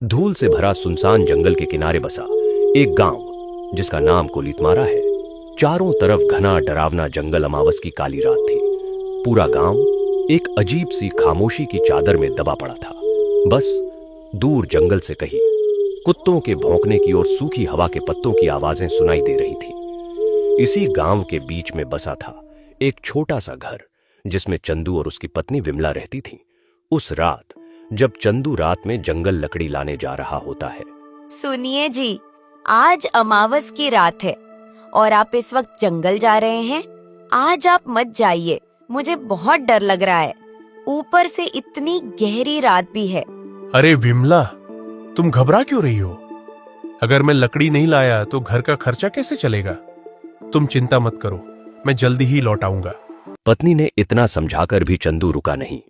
धूल से भरा सुनसान जंगल के किनारे बसा एक गांव जिसका नाम कोलीतमारा है। चारों तरफ घना डरावना जंगल, अमावस की काली रात थी। पूरा गांव एक अजीब सी खामोशी की चादर में दबा पड़ा था। बस दूर जंगल से कहीं कुत्तों के भौंकने की और सूखी हवा के पत्तों की आवाजें सुनाई दे रही थी। इसी गांव के बीच में बसा था एक छोटा सा घर जिसमें चंदू और उसकी पत्नी विमला रहती थी। उस रात जब चंदू रात में जंगल लकड़ी लाने जा रहा होता है। सुनिए जी, आज अमावस की रात है और आप इस वक्त जंगल जा रहे हैं। आज आप मत जाइए, मुझे बहुत डर लग रहा है। ऊपर से इतनी गहरी रात भी है। अरे विमला, तुम घबरा क्यों रही हो? अगर मैं लकड़ी नहीं लाया तो घर का खर्चा कैसे चलेगा? तुम चिंता मत करो, मैं जल्दी ही लौट आऊंगा। पत्नी ने इतना समझाकर भी चंदू रुका नहीं।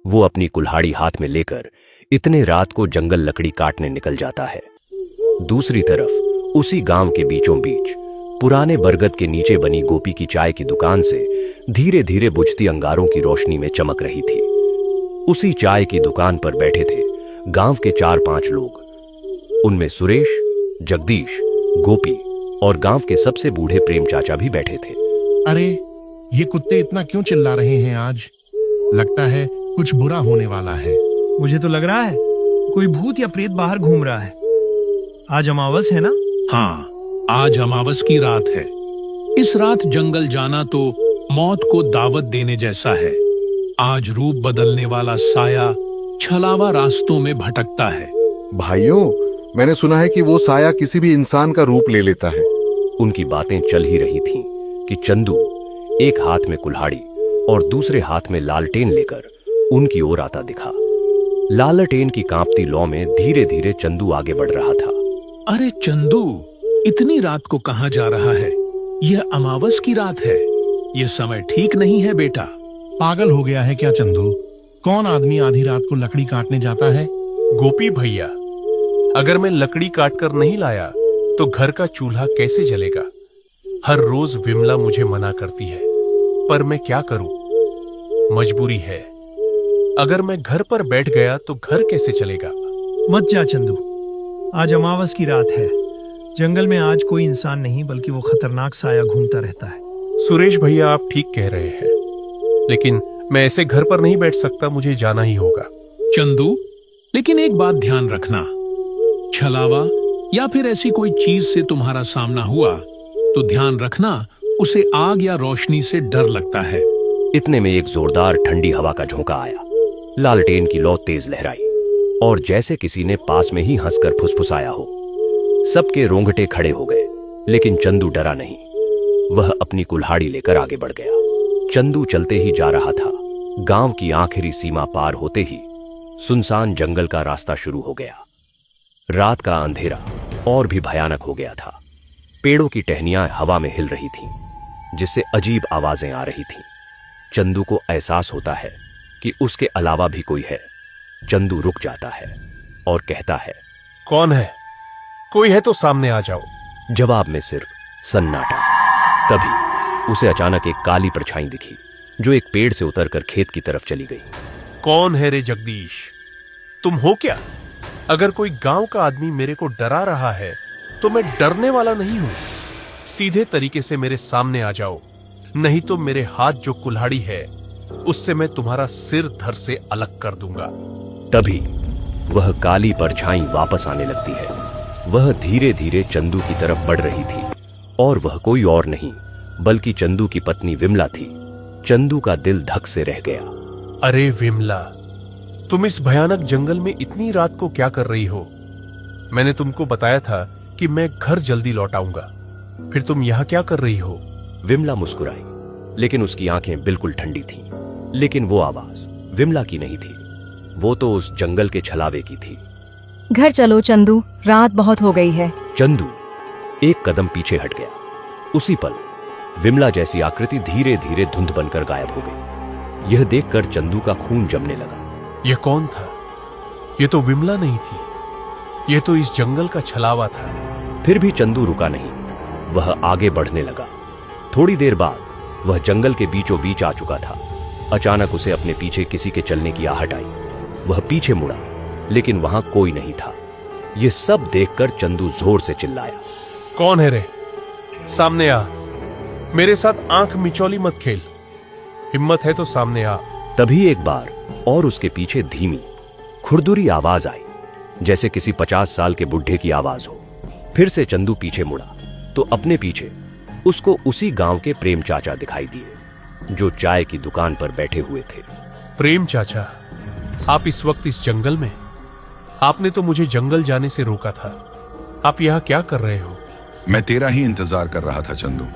वो अपनी कुल्हाड़ी हाथ में लेकर इतने रात को जंगल लकड़ी काटने निकल जाता है। दूसरी तरफ उसी गांव के बीचों बीच पुराने बरगद के नीचे बनी गोपी की चाय की दुकान से धीरे धीरे बुझती अंगारों की रोशनी में चमक रही थी। उसी चाय की दुकान पर बैठे थे गांव के 4-5 लोग। उनमें सुरेश, जगदीश, गोपी और गांव के सबसे बूढ़े प्रेम चाचा भी बैठे थे। अरे ये कुत्ते इतना क्यों चिल्ला रहे हैं आज? लगता है कुछ बुरा होने वाला है। मुझे तो लग रहा है कोई भूत या प्रेत बाहर घूम रहा है। आज अमावस है ना? हाँ, आज अमावस की रात है। इस रात जंगल जाना तो मौत को दावत देने जैसा है। आज रूप बदलने वाला साया छलावा रास्तों में भटकता है। भाइयों, मैंने सुना है कि वो साया किसी भी इंसान का रूप ले लेता है। उनकी बातें चल ही रही थीं कि चंदू एक हाथ में कुल्हाड़ी और दूसरे हाथ में लालटेन लेकर उनकी ओर आता दिखा। लालटेन की कांपती लौ में धीरे धीरे चंदू आगे बढ़ रहा था। अरे चंदू, इतनी रात को कहां जा रहा है? यह अमावस की रात है। यह समय ठीक नहीं है बेटा। पागल हो गया है क्या चंदू? कौन आदमी आधी रात को लकड़ी काटने जाता है? गोपी भैया, अगर मैं लकड़ी काटकर नहीं लाया तो घर का चूल्हा कैसे जलेगा? हर रोज विमला मुझे मना करती है, पर मैं क्या करूं? मजबूरी है। अगर मैं घर पर बैठ गया तो घर कैसे चलेगा? मत जा चंदू, आज अमावस की रात है। जंगल में आज कोई इंसान नहीं बल्कि वो खतरनाक साया घूमता रहता है। सुरेश भैया, आप ठीक कह रहे हैं, लेकिन मैं ऐसे घर पर नहीं बैठ सकता। मुझे जाना ही होगा। चंदू, लेकिन एक बात ध्यान रखना, छलावा या फिर ऐसी कोई चीज से तुम्हारा सामना हुआ तो ध्यान रखना उसे आग या रोशनी से डर लगता है। इतने में एक जोरदार ठंडी हवा का झोंका आया। लालटेन की लौ तेज लहराई और जैसे किसी ने पास में ही हंसकर फुसफुसाया हो। सबके रोंगटे खड़े हो गए, लेकिन चंदू डरा नहीं। वह अपनी कुल्हाड़ी लेकर आगे बढ़ गया। चंदू चलते ही जा रहा था। गांव की आखिरी सीमा पार होते ही सुनसान जंगल का रास्ता शुरू हो गया। रात का अंधेरा और भी भयानक हो गया था। पेड़ों की टहनियां हवा में हिल रही थीं, जिससे अजीब आवाजें आ रही थीं। चंदू को एहसास होता है कि उसके अलावा भी कोई है। चंदू रुक जाता है और कहता है, कौन है? कोई है तो सामने आ जाओ। जवाब में सिर्फ सन्नाटा। तभी उसे अचानक एक काली परछाई दिखी जो एक पेड़ से उतरकर खेत की तरफ चली गई। कौन है रे जगदीश? तुम हो क्या? अगर कोई गांव का आदमी मेरे को डरा रहा है तो मैं डरने वाला नहीं हूं। सीधे तरीके से मेरे सामने आ जाओ, नहीं तो मेरे हाथ जो कुल्हाड़ी है उससे मैं तुम्हारा सिर धड़ से अलग कर दूंगा। तभी वह काली परछाई वापस आने लगती है। वह धीरे धीरे चंदू की तरफ बढ़ रही थी और वह कोई और नहीं बल्कि चंदू की पत्नी विमला थी। चंदू का दिल धक से रह गया। अरे विमला, तुम इस भयानक जंगल में इतनी रात को क्या कर रही हो? मैंने तुमको बताया था कि मैं घर जल्दी लौट आऊंगा, फिर तुम यहां क्या कर रही हो? विमला मुस्कुराई, लेकिन उसकी आंखें बिल्कुल ठंडी थीं। लेकिन वो आवाज विमला की नहीं थी, वो तो उस जंगल के छलावे की थी। घर चलो चंदू, रात बहुत हो गई है। चंदू एक कदम पीछे हट गया। उसी पल विमला जैसी आकृति धीरे धीरे धुंध बनकर गायब हो गई। यह देखकर चंदू का खून जमने लगा। यह कौन था? यह तो विमला नहीं थी, यह तो इस जंगल का छलावा था। फिर भी चंदू रुका नहीं, वह आगे बढ़ने लगा। थोड़ी देर बाद वह जंगल के बीचों बीच आ चुका था। अचानक उसे अपने पीछे किसी के चलने की आहट आई। वह पीछे मुड़ा, लेकिन वहां कोई नहीं था। ये सब देखकर चंदू जोर से चिल्लाया। कौन है रे? सामने आ। मेरे साथ आंख मिचौली मत खेल। हिम्मत है तो सामने आ। तभी एक बार और उसके पीछे धीमी खुरदुरी आवाज आई, जैसे किसी 50 साल के बुढ़े की आवाज हो। फिर से चंदू पीछे मुड़ा तो अपने पीछे उसको उसी गांव के प्रेम चाचा दिखाई दिए, जो चाय की दुकान पर बैठे हुए थे। प्रेम चाचा, आप इस वक्त इस जंगल में? आपने तो मुझे जंगल जाने से रोका था। आप यहाँ क्या कर रहे हो? मैं तेरा ही इंतजार कर रहा था चंदू।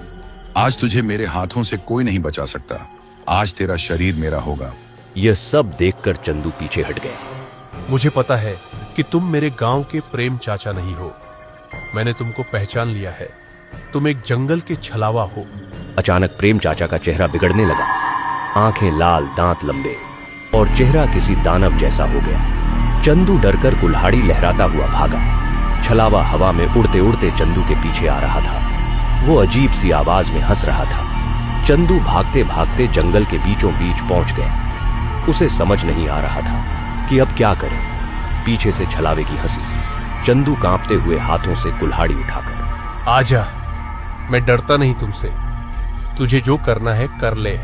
आज तुझे मेरे हाथों से कोई नहीं बचा सकता। आज तेरा शरीर मेरा होगा। यह सब देखकर चंदू पीछे हट गया। मुझे पता है कि तुम मेरे गांव के प्रेम चाचा नहीं हो। मैंने तुमको पहचान लिया है। तुम एक जंगल के छलावा हो। अचानक प्रेम चाचा का चेहरा बिगड़ने लगा। आंखें लाल, दांत लंबे और चेहरा किसी दानव जैसा हो गया। चंदू डरकर कुल्हाड़ी लहराता हुआ भागा। छलावा हवा में उड़ते उड़ते चंदू के पीछे आ रहा था। वो अजीब सी आवाज में हंस रहा था। चंदू भागते भागते जंगल के बीचों बीच पहुंच गया। उसे समझ नहीं आ रहा था कि अब क्या करे। पीछे से छलावे की हंसी। चंदू कांपते हुए हाथों से कुल्हाड़ी उठाकर, आजा, मैं डरता नहीं तुमसे। तुझे जो करना है कर ले।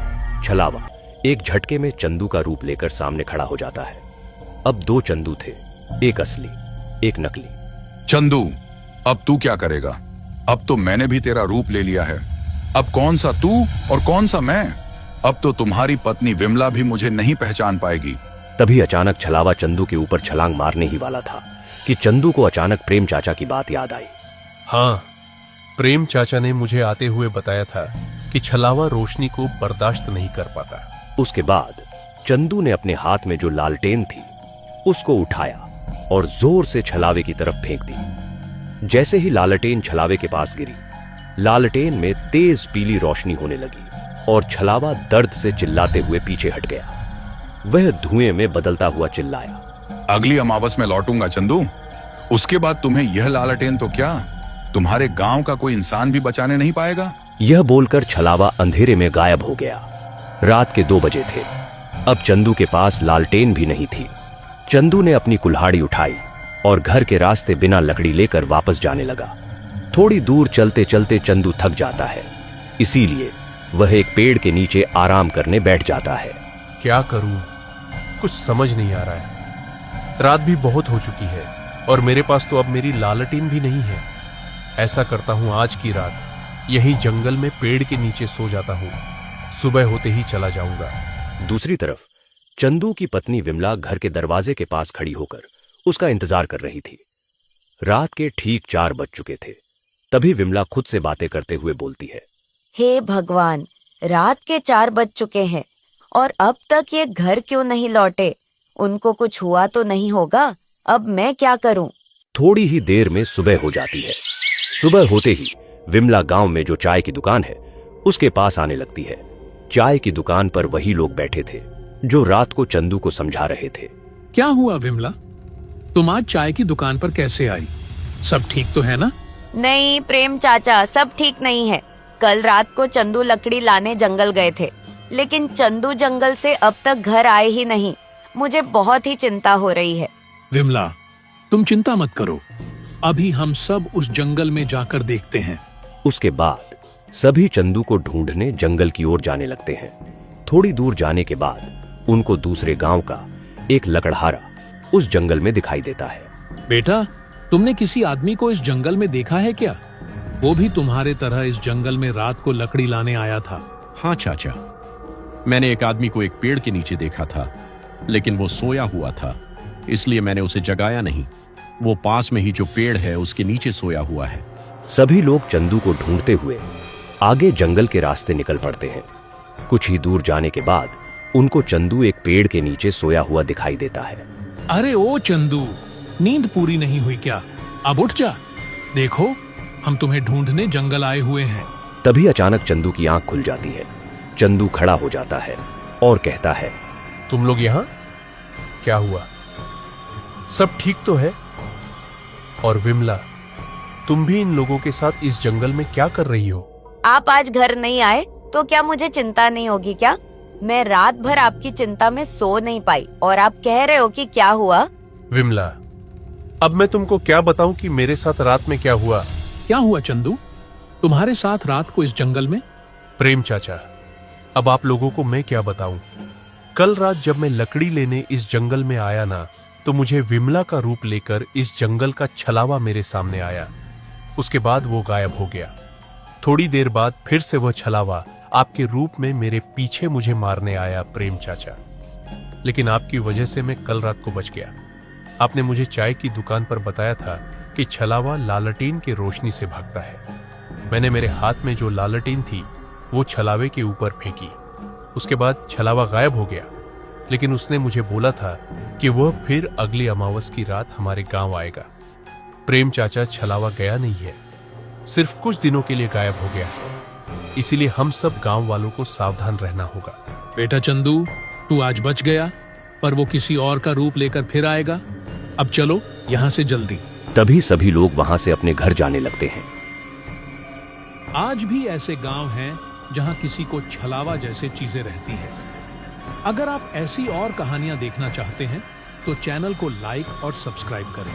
छलावा एक झटके में चंदू का रूप लेकर सामने खड़ा हो जाता है। अब 2 चंदू थे, एक असली, एक नकली। चंदू, अब तू क्या करेगा? अब तो मैंने भी तेरा रूप ले लिया है। अब कौन सा तू और कौन सा मैं? अब तो तुम्हारी पत्नी विमला भी मुझे नहीं पहचान पाएगी। तभी अचानक छलावा चंदू के ऊपर छलांग मारने ही वाला था कि चंदू को अचानक प्रेम चाचा की बात याद आई। हाँ, प्रेम चाचा ने मुझे आते हुए बताया था कि छलावा रोशनी को बर्दाश्त नहीं कर पाता। उसके बाद चंदू ने अपने हाथ में जो लालटेन थी उसको उठाया और जोर से छलावे की तरफ फेंक दी। जैसे ही लालटेन छलावे के पास गिरी, लालटेन में तेज पीली रोशनी होने लगी और छलावा दर्द से चिल्लाते हुए पीछे हट गया। वह धुएं में बदलता हुआ चिल्लाया, अगली अमावस में लौटूंगा चंदू। उसके बाद तुम्हें यह लालटेन तो क्या, तुम्हारे गांव का कोई इंसान भी बचाने नहीं पाएगा। यह बोलकर छलावा अंधेरे में गायब हो गया। रात के 2 बजे थे। अब चंदू के पास लालटेन भी नहीं थी। चंदू ने अपनी कुल्हाड़ी उठाई और घर के रास्ते बिना लकड़ी लेकर वापस जाने लगा। थोड़ी दूर चलते चलते चंदू थक जाता है, इसीलिए वह एक पेड़ के नीचे आराम करने बैठ जाता है। क्या करूं, कुछ समझ नहीं आ रहा है। रात भी बहुत हो चुकी है और मेरे पास तो अब मेरी लालटेन भी नहीं है। ऐसा करता हूं, आज की रात यहीं जंगल में पेड़ के नीचे सो जाता हूं। सुबह होते ही चला जाऊंगा। दूसरी तरफ चंदू की पत्नी विमला घर के दरवाजे के पास खड़ी होकर उसका इंतजार कर रही थी। रात के ठीक 4 बज चुके थे। तभी विमला खुद से बातें करते हुए बोलती है, हे भगवान, रात के 4 बज चुके हैं और अब तक ये घर क्यों नहीं लौटे? उनको कुछ हुआ तो नहीं होगा? अब मैं क्या करूं? थोड़ी ही देर में सुबह हो जाती है। सुबह होते ही विमला गांव में जो चाय की दुकान है उसके पास आने लगती है। चाय की दुकान पर वही लोग बैठे थे जो रात को चंदू को समझा रहे थे। क्या हुआ विमला, तुम आज चाय की दुकान पर कैसे आई? सब ठीक तो है ना? नहीं प्रेम चाचा, सब ठीक नहीं है। कल रात को चंदू लकड़ी लाने जंगल गए थे, लेकिन चंदू जंगल से अब तक घर आए ही नहीं। मुझे बहुत ही चिंता हो रही है। विमला, तुम चिंता मत करो, अभी हम सब उस जंगल में जाकर देखते हैं। उसके बाद सभी चंदू को ढूंढने जंगल की ओर जाने लगते हैं। थोड़ी दूर जाने के बाद उनको दूसरे गांव का एक लकड़हारा उस जंगल में दिखाई देता है। बेटा, तुमने किसी आदमी को इस जंगल में देखा है क्या? वो भी तुम्हारे तरह इस जंगल में रात को लकड़ी लाने आया था। हाँ चाचा, मैंने एक आदमी को एक पेड़ के नीचे देखा था, लेकिन वो सोया हुआ था, इसलिए मैंने उसे जगाया नहीं। वो पास में ही जो पेड़ है उसके नीचे सोया हुआ है। सभी लोग चंदू को ढूंढते हुए आगे जंगल के रास्ते निकल पड़ते हैं। कुछ ही दूर जाने के बाद उनको चंदू एक पेड़ के नीचे सोया हुआ दिखाई देता है। अरे ओ चंदू, नींद पूरी नहीं हुई क्या? अब उठ जा, देखो हम तुम्हें ढूंढने जंगल आए हुए हैं। तभी अचानक चंदू की आंख खुल जाती है। चंदू खड़ा हो जाता है और कहता है, तुम लोग यहाँ? क्या हुआ? सब ठीक तो है? और विमला, तुम भी इन लोगों के साथ इस जंगल में क्या कर रही हो? आप आज घर नहीं आए तो क्या मुझे चिंता नहीं होगी क्या? मैं रात भर आपकी चिंता में सो नहीं पाई और आप कह रहे हो कि क्या हुआ? विमला, अब मैं तुमको क्या बताऊं कि मेरे साथ रात में क्या हुआ। क्या हुआ चंदू? तुम्हारे साथ रात को इस जंगल में? प्रेम चाचा, अब आप लोगों को मैं क्या बताऊं। कल रात जब मैं लकड़ी लेने इस जंगल में आया ना, तो मुझे विमला का रूप लेकर इस जंगल का छलावा मेरे सामने आया। उसके बाद वो गायब हो गया। थोड़ी देर बाद फिर से वह छलावा आपके रूप में मेरे पीछे मुझे मारने आया प्रेम चाचा। लेकिन आपकी वजह से मैं कल रात को बच गया। आपने मुझे चाय की दुकान पर बताया था कि छलावा लालटेन की रोशनी से भागता है। मैंने मेरे हाथ में जो लालटेन थी वो छलावे के ऊपर फेंकी। उसके बाद छलावा गायब हो गया, लेकिन उसने मुझे बोला था कि वह फिर अगली अमावस की रात हमारे गांव आएगा। प्रेम चाचा, छलावा गया नहीं है, सिर्फ कुछ दिनों के लिए गायब हो गया है। इसीलिए हम सब गांव वालों को सावधान रहना होगा। बेटा चंदू, तू आज बच गया, पर वो किसी और का रूप लेकर फिर आएगा। अब चलो यहाँ से जल्दी। तभी सभी लोग वहां से अपने घर जाने लगते हैं। आज भी ऐसे गांव हैं जहां किसी को छलावा जैसे चीजें रहती हैं। अगर आप ऐसी और कहानियां देखना चाहते हैं तो चैनल को लाइक और सब्सक्राइब करें।